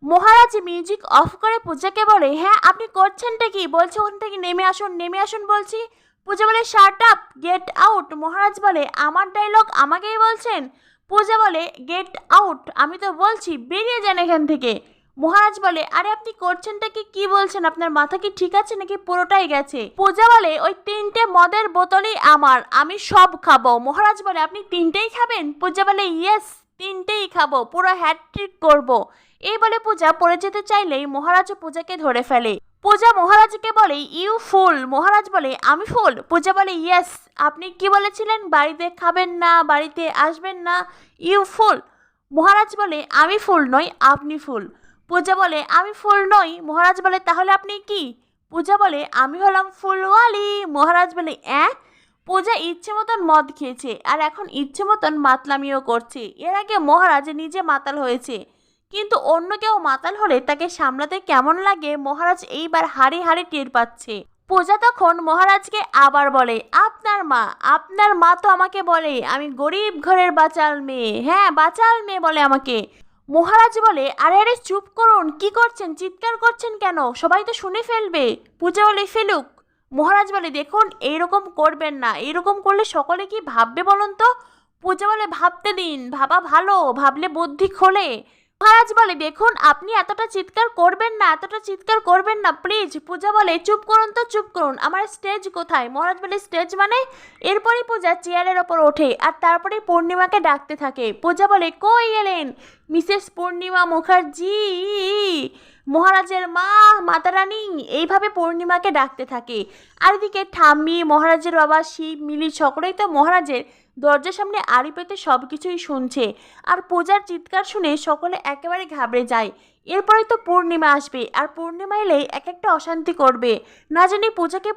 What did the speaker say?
Maharaj music of করে পূজাকে বলে, হ্যাঁ আপনি করছেনটা কি? বলছে ওখান থেকে নেমে আসুন বলছি। পূজা বলে, শাট আপ, গেট আউট। মহারাজ বলে, আমার ডায়লগ আমাকেই বলছেন? পূজা বলে, গেট আউট, আমি তো বলছি বেরিয়ে যান এখান থেকে। মহারাজ বলে, আরে আপনি করছেনটা কি? কি বলছেন? আপনার মাথা কি ঠিক আছে নাকি পুরোটাই গেছে? পূজা বলে, ওই 3টে মদের বোতলই আমার, আমি সব খাবো। মহারাজ বলে, আপনি 3টেই খাবেন? পূজা বলে, ইয়েস 3টেই খাবো, পুরো হ্যাটট্রিক করবো। এই বলে পূজা পড়ে যেতে চাইলেই মহারাজ পূজাকে ধরে ফেলে। পূজা মহারাজকে বলে, ইউ ফুল। মহারাজ বলে, আমি ফুল? পূজা বলে, ইয়েস, আপনি কি বলেছিলেন? বাড়িতে খাবেন না, বাড়িতে আসবেন না, ইউ ফুল। মহারাজ বলে, আমি ফুল নই, আপনি ফুল। পূজা বলে, আমি ফুল নই। মহারাজ বলে, তাহলে আপনি কি? পূজা বলে, আমি হলাম ফুলওয়ালি। মহারাজ বলে, পূজা ইচ্ছে মতন মদ খেয়েছে আর এখন ইচ্ছে মতন মাতলামিও করছে। এর আগে মহারাজ নিজে মাতাল হয়েছে, কিন্তু অন্য কেউ মাতাল হলে তাকে সামলাতে কেমন লাগে মহারাজ এইবার হাড়ে হাড়ে টের পাচ্ছে। পূজা তখন মহারাজকে আবার বলে, আপনার মা তো আমাকে বলে আমি গরিব ঘরের বাচাল মেয়ে। হ্যাঁ, বাচাল মেয়ে বলে আমাকে। মহারাজ বলে, আরে আরে চুপ করুন, কি করছেন? চিৎকার করছেন কেন? সবাই তো শুনে ফেলবে। পূজা বলে, ফেলুক। মহারাজ বলে, দেখুন এইরকম করবেন না, এইরকম করলে সকলে কি ভাববে বলুন তো? পূজা বলে, ভাবতে দিন, ভাবা ভালো, ভাবলে বুদ্ধি খোলে। মহারাজ বলে, দেখুন আপনি এতটা চিৎকার করবেন না, এতটা চিৎকার করবেন না প্লিজ। পূজা বলে, চুপ করুন তো, চুপ করুন, আমার স্টেজ কোথায়? মহারাজ বলে, স্টেজ মানে? এরপরই পূজা চেয়ারের ওপর ওঠে আর তারপরে পূর্ণিমাকে ডাকতে থাকে। পূজা বলে, কই এলেন মিসেস পূর্ণিমা মুখার্জি? মহারাজের মা, মাতারানী, এইভাবে পূর্ণিমাকে ডাকতে থাকে। আর এদিকে ঠাম্মি, মহারাজের বাবা শিব, মিলি সকলেই তো মহারাজের দরজার সামনে আড়ি পেতে সব কিছুই শুনছে। আর পূজার চিৎকার শুনে সকলে একেবারে ঘাবড়ে যায়। এরপরে তো পূর্ণিমা আসবে আর পূর্ণিমা এলেই এক একটা অশান্তি করবে। না জানি পূজাকে